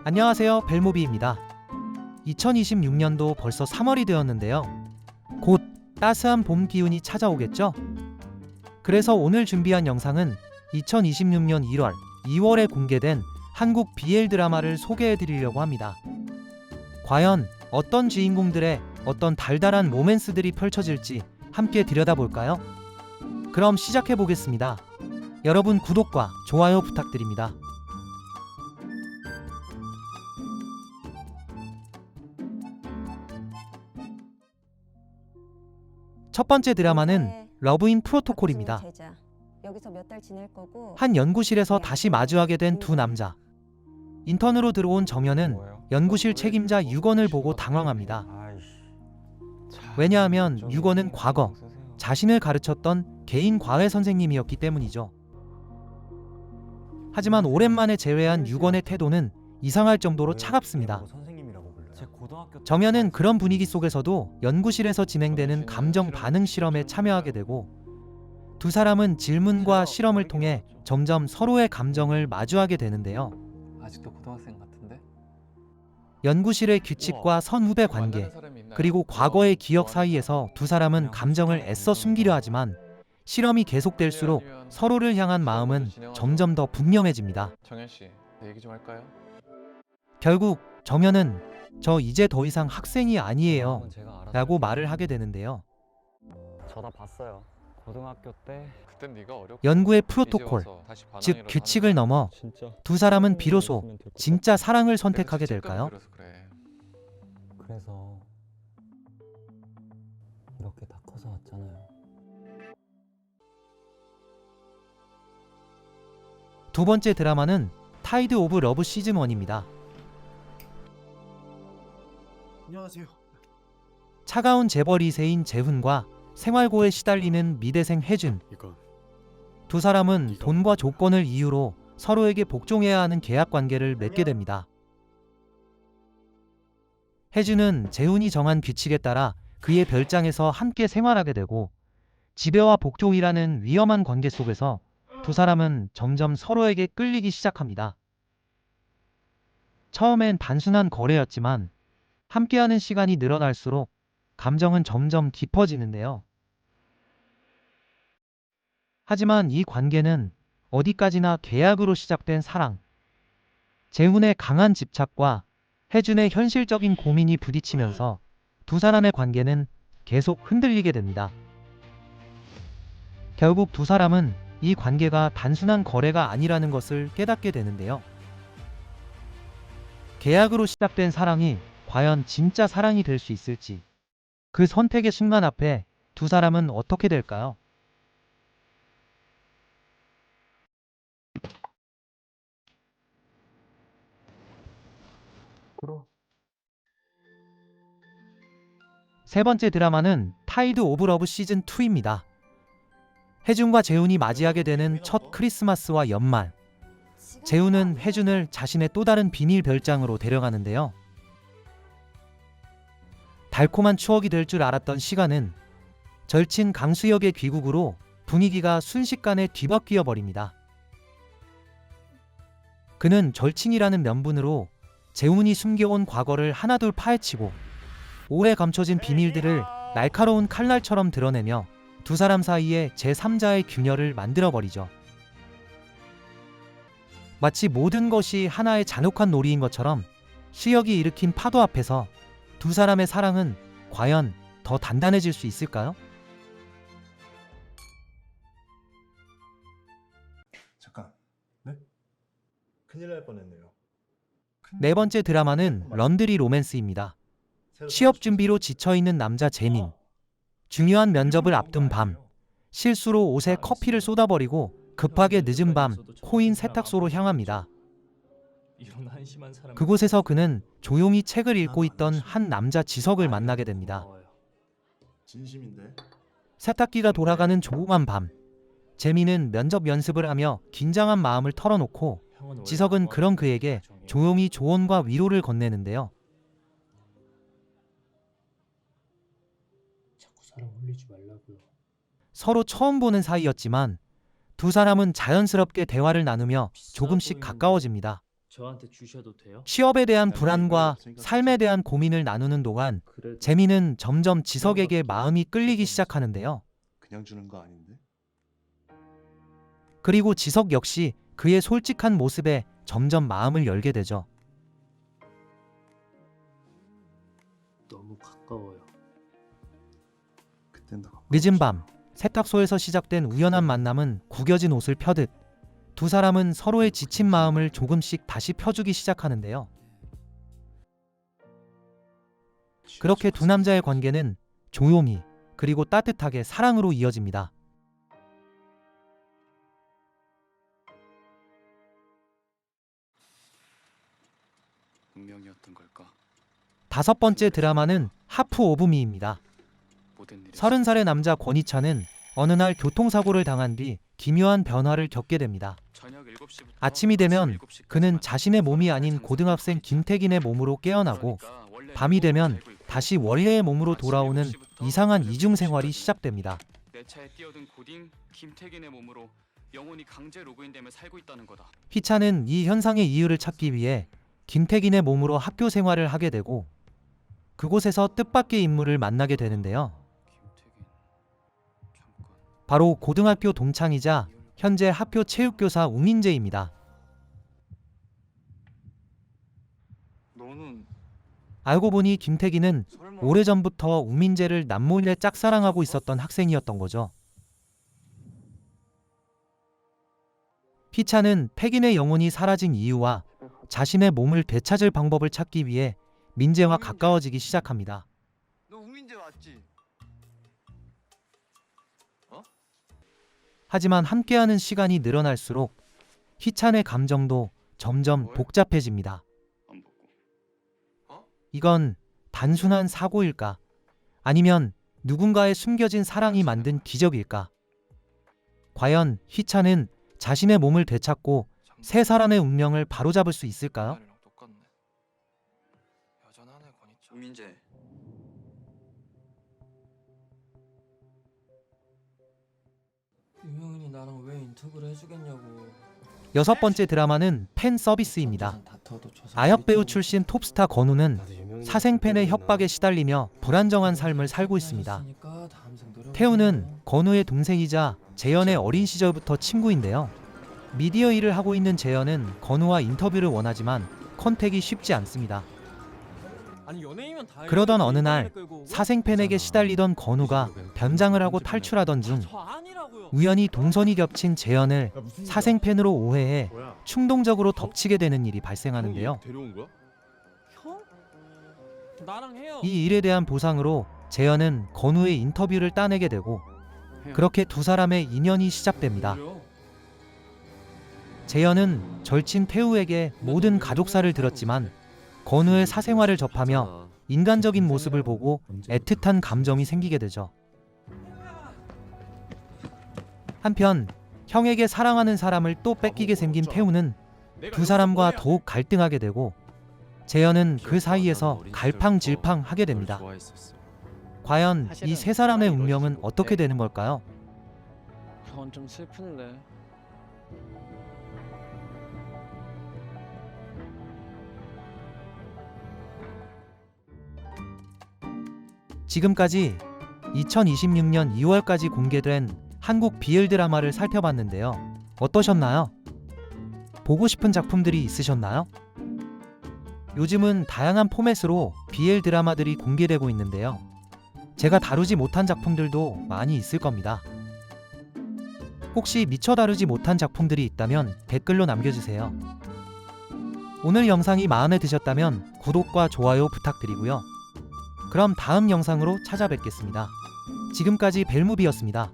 안녕하세요, 벨모비입니다. 2026년도 벌써 3월이 되었는데요. 곧 따스한 봄 기운이 찾아오겠죠? 그래서 오늘 준비한 영상은 2026년 1월, 2월에 공개된 한국 BL 드라마를 소개해 드리려고 합니다. 과연 어떤 주인공들의 어떤 달달한 로맨스들이 펼쳐질지 함께 들여다볼까요? 그럼 시작해 보겠습니다. 여러분 구독과 좋아요 부탁드립니다. 첫 번째 드라마는 러브인 프로토콜입니다. 여기서 몇 달 지낼 거고. 한 연구실에서 다시 마주하게 된 두 남자. 인턴으로 들어온 정연은 연구실 책임자 유건을 보고 당황합니다. 왜냐하면 유건은 과거 자신을 가르쳤던 개인 과외 선생님이었기 때문이죠. 하지만 오랜만에 재회한 유건의 태도는 이상할 정도로 차갑습니다. 정연은 그런 분위기 속에서도 연구실에서 진행되는 감정 반응 실험에 참여하게 되고, 두 사람은 질문과 실험을 통해 점점 서로의 감정을 마주하게 되는데요. 아직도 고등학생 같은데? 연구실의 규칙과 선후배 관계, 그리고 과거의 기억 사이에서 두 사람은 감정을 애써 숨기려 하지만 실험이 계속될수록 서로를 향한 마음은 점점 더 분명해집니다. 정현 씨, 얘기 좀 할까요? 결국 정연은 "저 이제 더 이상 학생이 아니에요 라고 말을 하게 되는데요. 저 다 봤어요. 고등학교 때 그땐 네가 어렸고 연구의 이제 프로토콜, 와서 다시 반항 즉 일어나는 규칙을 거야. 넘어 진짜 두 사람은 비로소 진짜 사랑을 선택하게 그래도 될까요? 그래서 그래. 그래서 이렇게 다 커서 왔잖아요. 두 번째 드라마는 타이드 오브 러브 시즌 1입니다. 안녕하세요. 차가운 재벌 2세인 재훈과 생활고에 시달리는 미대생 혜준. 이건 두 사람은 돈과 조건을 이유로 서로에게 복종해야 하는 계약 관계를 맺게 됩니다. 혜준은 재훈이 정한 규칙에 따라 그의 별장에서 함께 생활하게 되고, 지배와 복종이라는 위험한 관계 속에서 두 사람은 점점 서로에게 끌리기 시작합니다. 처음엔 단순한 거래였지만 함께하는 시간이 늘어날수록 감정은 점점 깊어지는데요. 하지만 이 관계는 어디까지나 계약으로 시작된 사랑, 재훈의 강한 집착과 혜준의 현실적인 고민이 부딪히면서 두 사람의 관계는 계속 흔들리게 됩니다. 결국 두 사람은 이 관계가 단순한 거래가 아니라는 것을 깨닫게 되는데요. 계약으로 시작된 사랑이 과연 진짜 사랑이 될 수 있을지, 그 선택의 순간 앞에 두 사람은 어떻게 될까요? 그럼 세 번째 드라마는 타이드 오브 러브 시즌 2입니다. 혜준과 재훈이 맞이하게 되는 첫 크리스마스와 연말, 재훈은 혜준을 자신의 또 다른 비밀 별장으로 데려가는데요. 달콤한 추억이 될 줄 알았던 시간은 절친 강수혁의 귀국으로 분위기가 순식간에 뒤바뀌어 버립니다. 그는 절친이라는 면분으로 재훈이 숨겨온 과거를 하나둘 파헤치고 오래 감춰진 비밀들을 날카로운 칼날처럼 드러내며 두 사람 사이에 제3자의 균열을 만들어버리죠. 마치 모든 것이 하나의 잔혹한 놀이인 것처럼 수혁이 일으킨 파도 앞에서 두 사람의 사랑은 과연 더 단단해질 수 있을까요? 잠깐. 네? 큰일 날 뻔했네요. 네 번째 드라마는 런드리 로맨스입니다. 취업 준비로 지쳐있는 남자 재민, 중요한 면접을 앞둔 밤, 실수로 옷에 커피를 쏟아버리고 급하게 늦은 밤 코인 세탁소로 향합니다. 그곳에서 그는 조용히 책을 읽고 있던 한 남자 지석을 만나게 됩니다. 진심인데. 세탁기가 돌아가는 조용한 밤, 재민은 면접 연습을 하며 긴장한 마음을 털어놓고 지석은 그런 그에게 조용히 조언과 위로를 건네는데요. 자꾸 사람 홀리지 말라고요. 서로 처음 보는 사이였지만 두 사람은 자연스럽게 대화를 나누며 조금씩 가까워집니다. 저한테 주셔도 돼요? 취업에 대한 불안과 삶에 대한 고민을 나누는 동안 그래도 재민은 점점 지석에게 마음이 끌리기 시작하는데요. 그냥 주는 거 아닌데? 그리고 지석 역시 그의 솔직한 모습에 점점 마음을 열게 되죠. 너무 가까워요. 그땐 더 늦은 밤 세탁소에서 시작된 우연한 만남은 구겨진 옷을 펴듯 두 사람은 서로의 지친 마음을 조금씩 다시 펴주기 시작하는데요. 그렇게 두 남자의 관계는 조용히 그리고 따뜻하게 사랑으로 이어집니다. 운명이었던 걸까? 5번째 드라마는 하프 오브 미입니다. 모든 일이 30살의 남자 권희찬은 어느 날 교통사고를 당한 뒤 기묘한 변화를 겪게 됩니다. 저녁 7시부터 아침이 되면 아침 7시까지만 그는 자신의 몸이 아닌 고등학생 김태긴의 몸으로 깨어나고 그러니까 원래 밤이 되면 살고 있고 다시 원래의 몸으로 돌아오는 이상한 이중 생활이 시작됩니다. 내 차에 뛰어든 고딩 김태균의 몸으로 영혼이 강제 로그인되며 살고 있다는 거다. 희찬은 이 현상의 이유를 찾기 위해 김태긴의 몸으로 학교 생활을 하게 되고 그곳에서 뜻밖의 인물을 만나게 되는데요. 김태균 잠깐 바로 고등학교 동창이자 현재 학교 체육교사 우민재입니다. 너는 알고 보니 김태기는 설마 오래전부터 우민재를 남몰래 짝사랑하고 있었던 학생이었던 거죠. 희찬은 태긴의 영혼이 사라진 이유와 자신의 몸을 되찾을 방법을 찾기 위해 민재와 가까워지기 시작합니다. 너 우민재 맞지? 하지만 함께하는 시간이 늘어날수록 희찬의 감정도 점점 복잡해집니다. 안 보고 이건 단순한 사고일까? 아니면 누군가의 숨겨진 사랑이 만든 기적일까? 과연 희찬은 자신의 몸을 되찾고 세 사람의 운명을 바로잡을 수 있을까요? 옛날이랑 똑같네. 여전하네 권희찬. 우민재. 유명인이 나랑 왜 인터뷰를 해주겠냐고. 6번째 드라마는 팬 서비스입니다. 아역 배우 출신 톱스타 건우는 사생팬의 협박에 시달리며 불안정한 삶을 살고 있습니다. 태우는 건우의 동생이자 재현의 어린 시절부터 친구인데요. 미디어 일을 하고 있는 재현은 건우와 인터뷰를 원하지만 컨택이 쉽지 않습니다. 그러던 어느 날 사생팬에게 시달리던 건우가 변장을 하고 탈출하던 중 우연히 동선이 겹친 재현을 사생팬으로 오해해 뭐야? 충동적으로 덮치게 되는 일이 발생하는데요. 데려온 거야? 형? 나랑 해요. 이 일에 대한 보상으로 재현은 건우의 인터뷰를 따내게 되고 그렇게 두 사람의 인연이 시작됩니다. 재현은 절친 태우에게 모든 가족사를 들었지만 건우의 사생활을 접하며 인간적인 모습을 보고 애틋한 감정이 생기게 되죠. 한편 형에게 사랑하는 사람을 또 뺏기게 생긴 태우는 두 사람과 더욱 갈등하게 되고 재현은 그 사이에서 갈팡질팡하게 됩니다. 과연 이 세 사람의 운명은 어떻게 되는 걸까요? 그건 좀 슬픈데. 지금까지 2026년 2월까지 공개된 한국 BL 드라마를 살펴봤는데요. 어떠셨나요? 보고 싶은 작품들이 있으셨나요? 요즘은 다양한 포맷으로 BL 드라마들이 공개되고 있는데요. 제가 다루지 못한 작품들도 많이 있을 겁니다. 혹시 미처 다루지 못한 작품들이 있다면 댓글로 남겨주세요. 오늘 영상이 마음에 드셨다면 구독과 좋아요 부탁드리고요. 그럼 다음 영상으로 찾아뵙겠습니다. 지금까지 벨무비였습니다.